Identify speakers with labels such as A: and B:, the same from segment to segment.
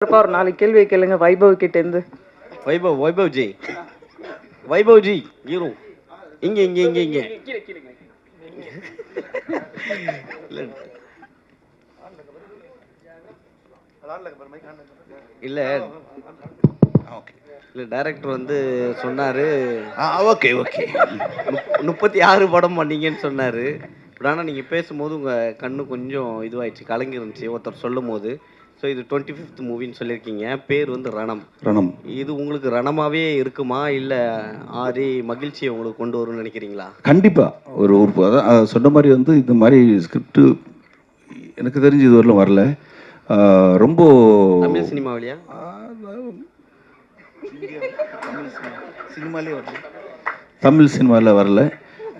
A: ஒரு 4 கேள்வி கேளுங்க வைபவ் கிட்ட இருந்து.
B: வைபவ் ஜி ஹீரோ இங்க இங்க இங்க இங்க இல்ல இல்ல டைரக்டர் வந்து சொன்னாரு
C: ஓகே ஓகே
B: 36 படம் பண்ணீங்கன்னு சொன்னாரு. பட் ஆனால் நீங்கள் பேசும்போது உங்கள் கண்ணு கொஞ்சம் இதுவாயிடுச்சு, கலங்கி இருந்துச்சு ஒருத்தர் சொல்லும் போது. ஸோ இது 25th மூவின்னு சொல்லியிருக்கீங்க. பேர் வந்து ரணம். இது உங்களுக்கு ரணமாகவே இருக்குமா, இல்லை ஆரி மகிழ்ச்சியை உங்களுக்கு கொண்டு வரும்னு நினைக்கிறீங்களா?
C: கண்டிப்பாக ஒரு ஒரு அதான் சொன்ன மாதிரி வந்து இந்த மாதிரி ஸ்கிரிப்டு எனக்கு தெரிஞ்சு இது வரலும் வரல. ரொம்ப
B: தமிழ் சினிமாவிலையா?
C: தமிழ் சினிமாவில் வரல.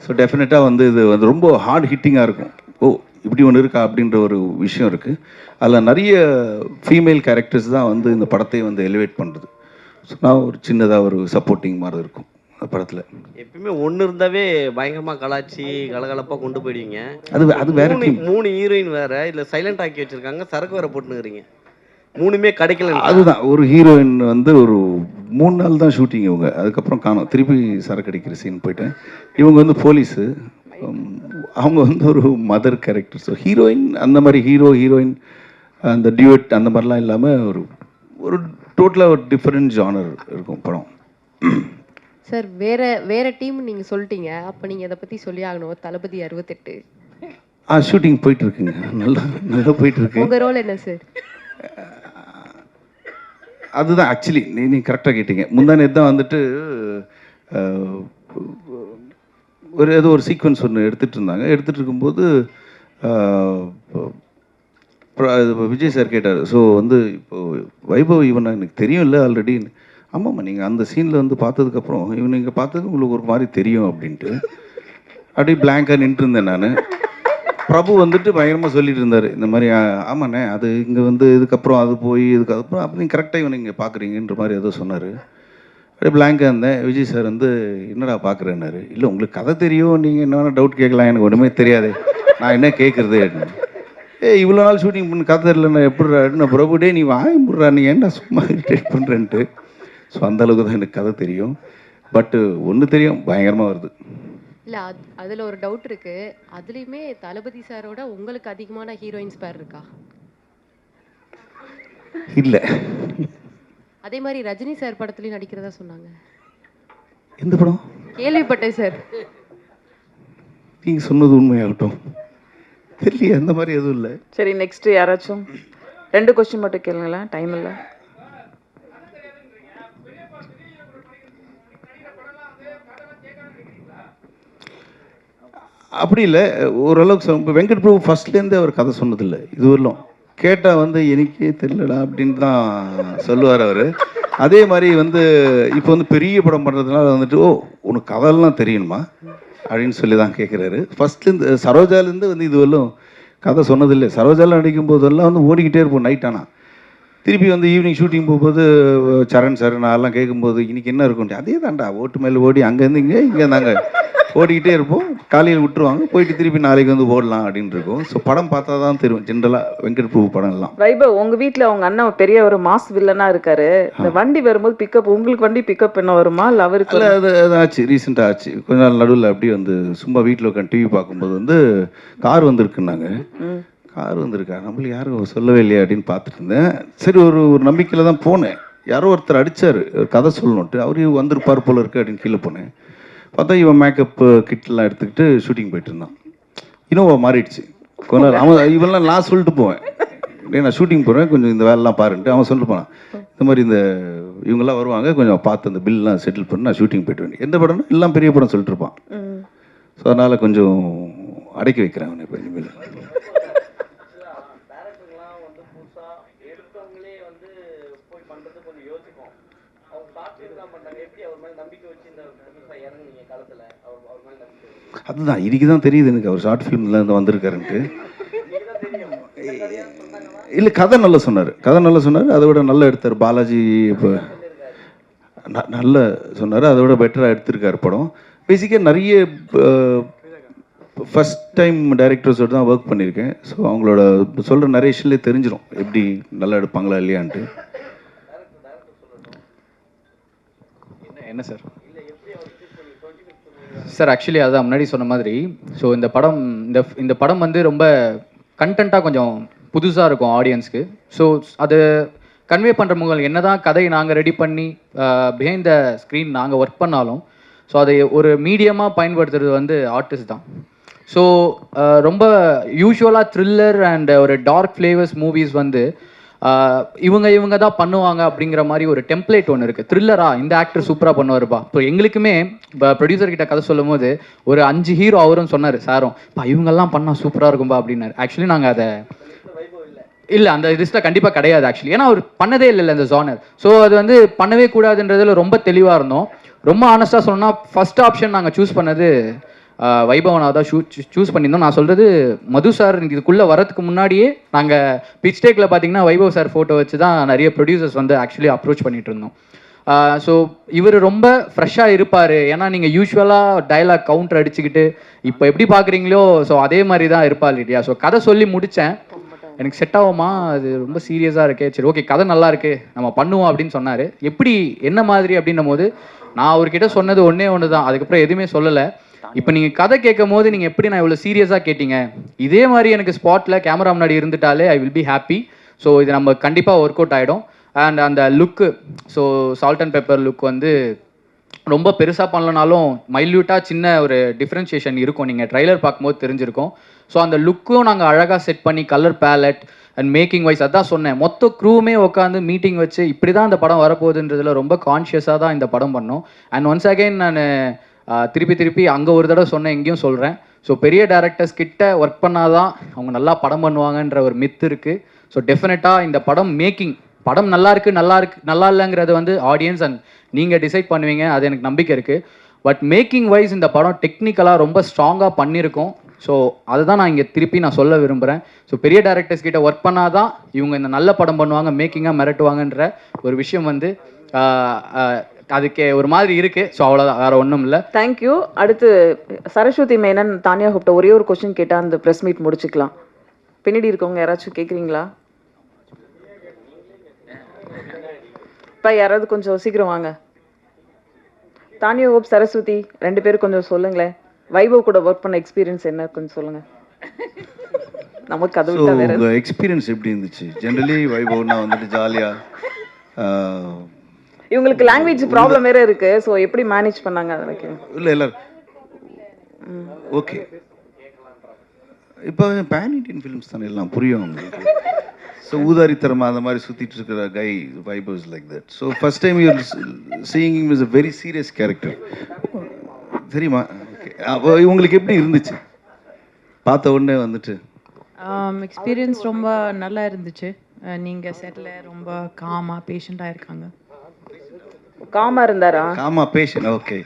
C: ஸோ டெஃபினட்டாக வந்து இது வந்து ரொம்ப ஹார்ட் ஹிட்டிங்காக இருக்கும். ஓ இப்படி ஒன்று இருக்கா அப்படின்ற ஒரு விஷயம் இருக்குது. அதில் நிறைய ஃபீமேல் கேரக்டர்ஸ் தான் வந்து இந்த படத்தை வந்து எலிவேட் பண்ணுறது. ஸோ நான் ஒரு சின்னதாக ஒரு சப்போர்ட்டிங் மாதிரி இருக்கும் அந்த படத்தில்.
B: எப்பயுமே ஒன்று இருந்தாவே பயங்கரமாக கலாச்சி கலகலப்பாக கொண்டு போயிடுவீங்க.
C: அது வேற
B: 3 ஹீரோயின் வேறு இதில் சைலண்ட் ஆக்கி வச்சுருக்காங்க, சரக்கு வேறு போட்டுனுக்கிறீங்க. 3மே கிடைக்கல.
C: அதுதான் ஒரு ஹீரோயின் வந்து ஒரு 3 நாள் தான் ஷூட்டிங் இவங்க, அதுக்கப்புறம் காணும். திருப்பி சரக்கு அடிக்கிற சீன் போயிட்டேன். இவங்க வந்து போலீஸு, அவங்க வந்து ஒரு மதர் கேரக்டர். ஸோ ஹீரோயின் அந்த மாதிரி ஹீரோயின் அந்த டியூட் அந்த மாதிரிலாம் இல்லாமல் ஒரு ஒரு டோட்டலாக ஒரு டிஃப்ரெண்ட் ஜானர் இருக்கும் படம்.
D: சார் வேற டீம் நீங்கள் சொல்லிட்டீங்க, அப்போ நீங்கள் இதை பற்றி சொல்லி ஆகணும். தளபதி 68
C: ஷூட்டிங் போயிட்டுருக்குங்க, நல்லா போயிட்டுருக்கு.
D: உங்கள் ரோல் என்ன சார்?
C: அதுதான் ஆக்சுவலி நீ கரெக்டாக கேட்டீங்க. முந்தானே தான் வந்துட்டு ஏதோ ஒரு சீக்வன்ஸ் ஒன்று எடுத்துகிட்டு இருக்கும்போது விஜய் சார் கேட்டார். ஸோ வந்து இப்போது வைபவ் இவனை எனக்கு தெரியும் இல்லை ஆல்ரெடி. ஆமாம்மா நீங்கள் அந்த சீனில் வந்து பார்த்ததுக்கப்புறம் இவன் நீங்கள் பார்த்தது உங்களுக்கு ஒரு மாதிரி தெரியும் அப்படின்ட்டு அப்படியே பிளாங்காக நின்றுருந்தேன் நான். பிரபு வந்துட்டு பயங்கரமாக சொல்லிட்டு இருந்தார் இந்த மாதிரி. ஆமாண்ணே அது இங்கே வந்து இதுக்கப்புறம் அது போய் இதுக்கப்புறம் அப்போ நீங்கள் கரெக்டாக இவனை இங்கே பார்க்குறீங்கன்ற மாதிரி ஏதோ சொன்னார். அப்படியே பிளாங்காக இருந்தேன். விஜய் சார் வந்து என்னடா பார்க்குறேன்னாரு. இல்லை உங்களுக்கு கதை தெரியும், நீங்கள் என்ன வேணால் டவுட் கேட்கலாம், எனக்கு ஒன்றுமே தெரியாது, நான் என்ன கேட்குறது அப்படின்னு. இவ்வளோ நாள் ஷூட்டிங் பண்ணி கதை தெரியலண்ணா எப்படிடா நான் பிரபு டே நீ வாங்கிடுறா நீ ஏன்டா சும்மா இரிட்டேட் பண்ணுறேன்ட்டு. ஸோ அந்தளவுக்கு தான் எனக்கு கதை தெரியும். பட்டு ஒன்று தெரியும், பயங்கரமாக வருது.
D: இல்லை அதில் ஒரு டவுட் இருக்குது. அதுலேயுமே தளபதி சாரோட உங்களுக்கு அதிகமான ஹீரோயின்ஸ் பேர் இருக்கா?
C: இல்லை.
D: அதே மாதிரி ரஜினி சார் படத்துலையும் நடிக்கிறதா சொன்னாங்க.
C: எந்த படம்?
D: கேள்விப்பட்டேன் சார்.
C: நீங்கள் சொன்னது உண்மையாகட்டும் தெரியல, அந்த மாதிரி எதுவும் இல்லை.
A: சரி நெக்ஸ்ட் யாராச்சும் 2 கொஸ்டின் மட்டும் கேளுங்களேன், டைம் இல்லை.
C: அப்படி இல்லை, ஓரளவுக்கு இப்போ வெங்கட் பிரபு ஃபர்ஸ்ட்லேருந்து அவர் கதை சொன்னதில்லை இது வரலும். கேட்டால் வந்து எனக்கே தெரியலடா அப்படின்னு தான் சொல்லுவார் அவர். அதே மாதிரி வந்து இப்போ வந்து பெரிய படம் பண்ணுறதுனால வந்துட்டு ஓ உனக்கு கதையெல்லாம் தெரியணுமா அப்படின்னு சொல்லி தான் கேட்குறாரு. ஃபஸ்ட்லேருந்து சரோஜாலேருந்து வந்து இது வரலும் கதை சொன்னதில்லை. சரோஜாவில் நடிக்கும் போதெல்லாம் வந்து ஓடிக்கிட்டே இருப்போம் நைட். ஆனால் திருப்பி வந்து ஈவினிங் ஷூட்டிங் போகும்போது சரண் சார் நான்லாம் கேட்கும்போது இன்றைக்கி என்ன இருக்கும், அதே தான்டா ஓட்டு மேலே ஓடி அங்கேருந்து இங்கே நாங்கள் ஓடிக்கிட்டே இருப்போம். காலையில் விட்டுருவாங்க, போயிட்டு திருப்பி நாளைக்கு வந்து ஓடலாம் அப்படின்னு இருக்கும். ஸோ படம் பார்த்தா தான் தெரியும் ஜென்ரலாக வெங்கட் பிரபு படம் எல்லாம்.
A: வைபவ் உங்கள் வீட்டில் அவங்க அண்ணன் பெரிய ஒரு மாஸ் வில்லனாக இருக்காரு. இந்த வண்டி வரும்போது பிக்கப் உங்களுக்கு வண்டி பிக்கப் என்ன வருமா இல்லை அவருக்கு?
C: இல்லை அது ஆச்சு, ரீசெண்டாக ஆச்சு. கொஞ்ச நாள் நடுவில் அப்படி வந்து சும்மா வீட்டில் உட்காந்து டிவி பார்க்கும்போது வந்து கார் வந்திருக்குன்னாங்க. கார் வந்திருக்கா நம்மளுக்கு யாரும் சொல்லவே இல்லையா அப்படின்னு பார்த்துட்டு இருந்தேன். சரி ஒரு நம்பிக்கையில் தான் போனேன். யாரோ ஒருத்தர் அடித்தார் ஒரு கதை சொல்லணுன்ட்டு, அவரு வந்திருப்பார் போல இருக்கு அப்படின்னு கீழே போனேன். பார்த்தா இவன் மேக்கப் கிட்லாம் எடுத்துக்கிட்டு ஷூட்டிங் போயிட்டு இருந்தான். இனோவா மாறிடுச்சு கொஞ்ச நாள். அவன் இவெல்லாம் நான் சொல்லிட்டு போவேன், நான் ஷூட்டிங் போகிறேன் கொஞ்சம் இந்த வேலைலாம் பாருன்ட்டு. அவன் சொல்லிட்டு போனான் இந்த மாதிரி இந்த இவங்கெல்லாம் வருவாங்க கொஞ்சம் பார்த்து அந்த பில்லாம் செட்டில் பண்ணி நான் ஷூட்டிங் போயிட்டு வேண்டிய எந்த படம்னா எல்லாம் பெரிய படம் சொல்லிட்டு இருப்பான். ஸோ அதனால் கொஞ்சம் அடக்கி வைக்கிறேன் அவனை இப்போ இனிமேல். அதுதான் இன்னைக்கு தான் தெரியுது எனக்கு அவர் ஷார்ட் ஃபிலிம்ல இருந்து வந்திருக்காருன்ட்டு. இல்லை கதை நல்லா சொன்னார், அதை விட நல்லா எடுத்தார் பாலாஜி. இப்போ நல்லா சொன்னார், அதை விட பெட்டராக எடுத்திருக்கார் படம். பேசிக்காக நிறைய ஃபஸ்ட் டைம் டைரக்டர்ஸோடு தான் ஒர்க் பண்ணியிருக்கேன். ஸோ அவங்களோட சொல்கிற நரேஷன்லேயே தெரிஞ்சிடும் எப்படி நல்லா எடுப்பாங்களா இல்லையான்ட்டு.
E: என்ன சார்? சார் ஆக்சுவலி அதான் முன்னாடி சொன்ன மாதிரி, ஸோ இந்த படம் வந்து ரொம்ப கண்டென்ட்டாக கொஞ்சம் புதுசாக இருக்கும் ஆடியன்ஸ்க்கு. ஸோ அது கன்வே பண்ணுற முகல் என்ன தான் கதை நாங்கள் ரெடி பண்ணி பிஹைண்ட் த ஸ்க்ரீன் நாங்கள் ஒர்க் பண்ணாலும், ஸோ அதை ஒரு மீடியமாக பயன்படுத்துறது வந்து ஆர்டிஸ்ட் தான். ஸோ ரொம்ப யூஸ்வலாக த்ரில்லர் அண்ட் ஒரு டார்க் ஃப்ளேவர்ஸ் மூவிஸ் வந்து இவங்க தான் பண்ணுவாங்க அப்படிங்கிற மாதிரி ஒரு டெம்ப்ளேட் ஒன்று இருக்குது. த்ரில்லரா இந்த ஆக்டர் சூப்பராக பண்ணுவாருப்பா. இப்போ எங்களுக்குமே இப்போ ப்ரொடியூசர் கிட்ட கதை சொல்லும் போது ஒரு 5 ஹீரோ அவரும் சொன்னார் சாரும், இப்போ இவங்கெல்லாம் பண்ணால் சூப்பராக இருக்கும்பா அப்படின்னாரு. ஆக்சுவலி நாங்கள் அதை இல்லை அந்த லிஸ்ட்டில் கண்டிப்பாக கிடையாது ஆக்சுவலி, ஏன்னா அவர் பண்ணதே இல்லை இந்த ஜானர். ஸோ அது வந்து பண்ணவே கூடாதுன்றதுல ரொம்ப தெளிவாக இருந்தோம். ரொம்ப ஆனஸ்ட்டாக சொன்னால் ஃபர்ஸ்ட் ஆப்ஷன் நாங்கள் சூஸ் பண்ணது வைபவனா தான் சூஸ் பண்ணியிருந்தோம். நான் சொல்கிறது மது சார் இதுக்குள்ளே வரதுக்கு முன்னாடியே நாங்கள் பிச் டேக்கில் பார்த்தீங்கன்னா வைபவ் சார் ஃபோட்டோ வச்சு தான் நிறைய ப்ரொடியூசர்ஸ் வந்து ஆக்சுவலி அப்ரோச் பண்ணிட்டு இருந்தோம். ஸோ இவர் ரொம்ப ஃப்ரெஷ்ஷாக இருப்பார், ஏன்னா நீங்கள் யூஸ்வலாக டைலாக் கவுண்டர் அடிச்சுக்கிட்டு இப்போ எப்படி பார்க்குறீங்களோ ஸோ அதே மாதிரி தான் இருப்பார் இல்லையா. ஸோ கதை சொல்லி முடித்தேன், எனக்கு செட் ஆகுமா அது ரொம்ப சீரியஸாக இருக்கே, சரி ஓகே கதை நல்லா இருக்கு நம்ம பண்ணுவோம் அப்படின்னு சொன்னார். எப்படி என்ன மாதிரி அப்படின்னும் போது நான் அவர்கிட்ட சொன்னது ஒன்று தான், அதுக்கப்புறம் எதுவுமே சொல்லலை. இப்போ நீங்கள் கதை கேட்கும் போது நீங்கள் எப்படி நான் இவ்வளோ சீரியஸாக கேட்டீங்க, இதே மாதிரி எனக்கு ஸ்பாட்டில் கேமரா முன்னாடி இருந்துட்டாலே I will be happy. So இது நம்ம கண்டிப்பாக ஒர்க் அவுட் ஆகிடும். அண்ட் அந்த look, so salt and pepper look வந்து ரொம்ப பெருசாக பண்ணலனாலும் மைல்யூட்டாக சின்ன ஒரு டிஃப்ரென்ஷியேஷன் இருக்கும், நீங்கள் ட்ரைலர் பார்க்கும்போது தெரிஞ்சிருக்கும். ஸோ அந்த லுக்கும் நாங்கள் அழகாக செட் பண்ணி colour palette and making wise அதான் சொன்னேன், மொத்த க்ரூவுமே உட்காந்து மீட்டிங் வச்சு இப்படி தான் இந்த படம் வரப்போகுதுன்றதுல ரொம்ப கான்ஷியஸாக தான் இந்த படம் பண்ணோம். அண்ட் ஒன்ஸ் அகைன் நான் திருப்பி அங்கே ஒரு தடவை சொன்னேன், எங்கேயும் சொல்கிறேன். ஸோ பெரிய டேரக்டர்ஸ் கிட்ட ஒர்க் பண்ணாதான் அவங்க நல்லா படம் பண்ணுவாங்கன்ற ஒரு மித்து இருக்குது. ஸோ டெஃபினட்டாக இந்த படம் படம் நல்லா இல்லைங்கிறது வந்து ஆடியன்ஸ் அண்ட் நீங்கள் டிசைட் பண்ணுவீங்க, அது எனக்கு நம்பிக்கை இருக்குது. பட் மேக்கிங் வைஸ் இந்த படம் டெக்னிக்கலாக ரொம்ப ஸ்ட்ராங்காக பண்ணியிருக்கோம். ஸோ அதுதான் நான் இங்கே திருப்பி சொல்ல விரும்புகிறேன். ஸோ பெரிய டேரக்டர்ஸ் கிட்ட ஒர்க் பண்ணாதான் இவங்க இந்த நல்ல படம் பண்ணுவாங்க, மேக்கிங்காக மிரட்டுவாங்கன்ற ஒரு விஷயம் வந்து அதுக்கு ஒரு மாதிரி இருக்கு. ஸோ அவ்வளோதான், வேற ஒன்றும் இல்லை.
A: தேங்க்யூ. அடுத்து சரஸ்வதி மேனன் தானியா கூப்பிட்ட ஒரே ஒரு கொஸ்டின் கேட்டால் அந்த ப்ரெஸ் மீட் முடிச்சுக்கலாம். பின்னாடி இருக்கவங்க யாராச்சும் கேட்குறீங்களா? இப்போ யாராவது கொஞ்சம் சீக்கிரம் வாங்க. தானியா ஹோப் சரஸ்வதி 2 பேரும் கொஞ்சம் சொல்லுங்களேன், வைபவ் கூட ஒர்க் பண்ண எக்ஸ்பீரியன்ஸ் என்ன கொஞ்சம் சொல்லுங்க. நமக்கு அதை விட்டா வேற
C: உங்கள் எக்ஸ்பீரியன்ஸ் எப்படி இருந்துச்சு? ஜென்ரலி வைபவ்னா வந்துட்டு ஜாலியாக,
A: இவங்களுக்கு லாங்குவேஜ் ப்ராப்ளம் வேற இருக்கு, ஸோ எப்படி மேனேஜ் பண்ணாங்க அதுக்கு?
C: இல்லை எல்லாரும் ஓகே. இப்போ பேன் இண்டியன் ஃபிலிம்ஸ் தானே, எல்லாம் புரியும் உங்களுக்கு. ஸோ ஊதாரித்தரமாக அந்த மாதிரி சுற்றிட்டு இருக்கிற கை Vaibhav is like that. So first time you seeing him is a very serious character, தெரியுமா? ஓகே, அப்போ இவங்களுக்கு எப்படி இருந்துச்சு பார்த்த உடனே வந்துட்டு?
F: எக்ஸ்பீரியன்ஸ் ரொம்ப நல்லா இருந்துச்சு. நீங்கள் செட்டில் ரொம்ப காமாக பேஷண்ட்டாக இருக்காங்க.
A: காமா இருந்தாரா?
C: Coma patient, okay.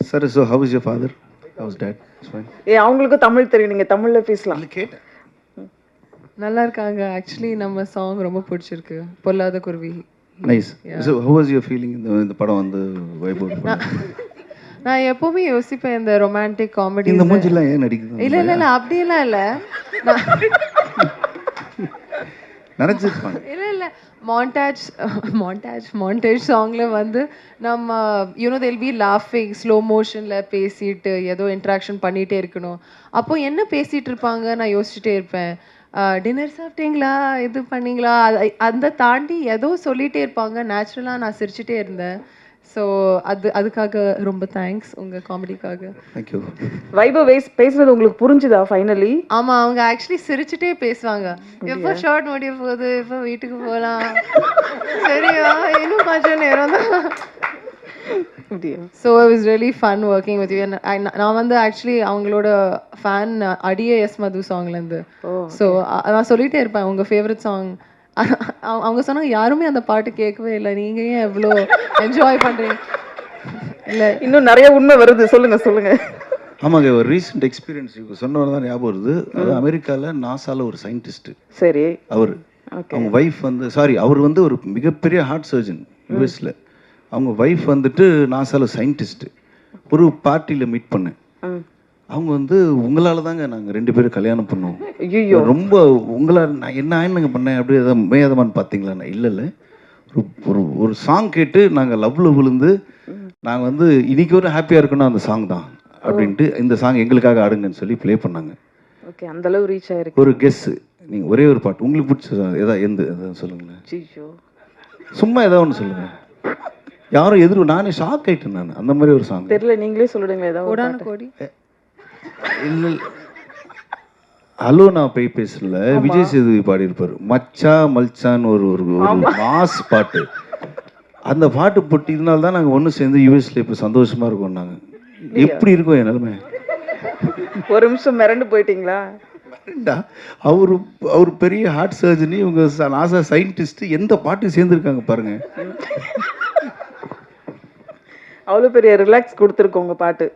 C: Sir, so how is your father, how is dad?
A: அவங்களுக்கு தமிழ் தெரியும், நீங்கள் தமிழில் பேசலாம்.
C: கேட்டேன்.
G: நல்லா இருக்காங்க. ஆக்சுவலி நம்ம சாங் ரொம்ப பிடிச்சிருக்கு, பொல்லாத குருவி.
C: Nice. So how was your feeling இந்த படம் வந்து வைபவ்?
G: நான் எப்பவுமே யோசிப்பேன் இந்த ரொமான்டிக் காமெடி,
C: இந்த மூஞ்சிலாம் ஏன் நடிக்குது?
G: இல்ல அப்படியெல்லாம் இல்லை,
C: நினச்சிருப்பாங்க.
G: இல்ல மாண்டேஜ் சாங்ல வந்து நம்ம they'll be laughing ஸ்லோ மோஷன்ல பேசிட்டு ஏதோ இன்ட்ராக்ஷன் பண்ணிட்டே இருக்கணும். அப்போ என்ன பேசிட்டு இருப்பாங்க நான் யோசிச்சுட்டே இருப்பேன். டின்னர் சாப்பிட்டீங்களா, இது பண்ணீங்களா, அந்த தாண்டி ஏதோ சொல்லிட்டே இருப்பாங்க. நேச்சுரலாக நான் சிரிச்சுட்டே இருந்தேன். ஸோ அதுக்காக ரொம்ப தேங்க்ஸ் உங்கள் காமெடிக்காக.
C: தேங்க்யூ.
A: வைபவ் பேசுறது உங்களுக்கு புரிஞ்சுதா ஃபைனலி?
G: ஆமாம், அவங்க ஆக்சுவலி சிரிச்சுட்டே பேசுவாங்க. எப்போ ஷார்ட் முடிய போகுது, எப்போ வீட்டுக்கு போகலாம், சரியா இன்னும் கொஞ்சம் நேரம் தான். So it was really fun working with you. நான் வந்து ஆக்சுவலி அவங்களோட ஃபேன் அடியே எஸ் மது சாங்லேருந்து. ஸோ நான் சொல்லிகிட்டே இருப்பேன் உங்கள் ஃபேவரட் சாங். அவங்க சொன்னாங்க யாருமே அந்த பாட்டு கேட்கவே இல்லை, நீங்கள் ஏன் எவ்வளோ என்ஜாய் பண்ணுறீங்க? இல்லை
A: இன்னும் நிறைய உண்மை வருது, சொல்லுங்க.
C: ஆமாங்க, ஒரு ரீசெண்ட் எக்ஸ்பீரியன்ஸ் சொன்னவர் தான் ஞாபகம் வருது. அது அமெரிக்காவில் நாசால ஒரு சயின்டிஸ்ட்.
A: சரி.
C: அவங்க ஒய்ஃப் வந்து அவர் வந்து ஒரு மிகப்பெரிய ஹார்ட் சர்ஜன் யூஎஸ்ல. அவங்க ஒய்ஃப் வந்துட்டு நாசால சயின்டிஸ்ட். ஒரு பார்ட்டியில் மீட் பண்ணேன். அவங்க வந்து உங்களால் தாங்க நாங்கள் 2 பேரும் கல்யாணம் பண்ணோம், ரொம்ப உங்களால் நான் என்ன ஆயினுங்க பண்ணேன் அப்படி ஏதாவது மேதமான்னு பார்த்தீங்களா? இல்லை ஒரு ஒரு சாங் கேட்டு நாங்கள் லவ்வில் விழுந்து நாங்கள் வந்து இன்னைக்கு ஒரு ஹாப்பியாக இருக்கணும் அந்த சாங் தான் அப்படின்ட்டு இந்த சாங் எங்களுக்காக ஆடுங்கன்னு சொல்லி ப்ளே பண்ணாங்க.
A: ஓகே, அந்த அளவு ரீச் ஆயிருக்கு.
C: ஒரு கெஸ்ஸு நீங்கள் ஒரே ஒரு பாட்டு உங்களுக்கு பிடிச்ச எதாவது எதாவது சொல்லுங்களேன்.
A: ஐயோ,
C: சும்மா ஏதாவது ஒன்று சொல்லுங்கள். யாரும் நானே ஷாக் ஆயிட்டேன் நான். அந்த மாதிரி ஒரு சாங்
A: தெரியல, நீங்களே சொல்லிடுங்க ஏதாவது ஒரு
G: கோடான
A: பாட்டு.
G: கோடி.
C: இல்லை ஹலோ நான் போய் பேசல, விஜய் சேதுபதி பாடியிருப்பார் மச்சா மல்சான்னு ஒரு ஒரு மாஸ் பாட்டு. அந்த பாட்டு போட்டு இதனால தான் நாங்கள் ஒன்று சேர்ந்து யூஎஸ்ல இப்போ சந்தோஷமா இருக்கோம். நாங்கள் எப்படி இருக்கோம் என் நிலைமை.
A: ஒரு நிமிஷம் மிரண்டு போயிட்டீங்களா?
C: அவர் பெரிய ஹார்ட் சர்ஜனி, இவங்க நாசா சயின்டிஸ்ட், எந்த பாட்டு சேர்ந்துருக்காங்க பாருங்க.
A: அவ்வளோ பெரிய ரிலாக்ஸ் கொடுத்துருக்கு உங்க பாட்டு.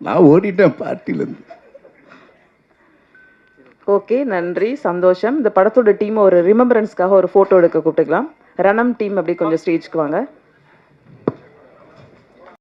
C: நான் ஓடிட்டேன் பார்ட்டிலேருந்து.
A: ஓகே, நன்றி, சந்தோஷம். இந்த படத்தோட டீம் ஒரு ரிமெம்பரன்ஸ்க்காக ஒரு ஃபோட்டோ எடுக்க கூப்பிட்டுக்கலாம். ரணம் டீம் அப்படி கொஞ்சம் ஸ்டேஜ்க்கு வாங்க.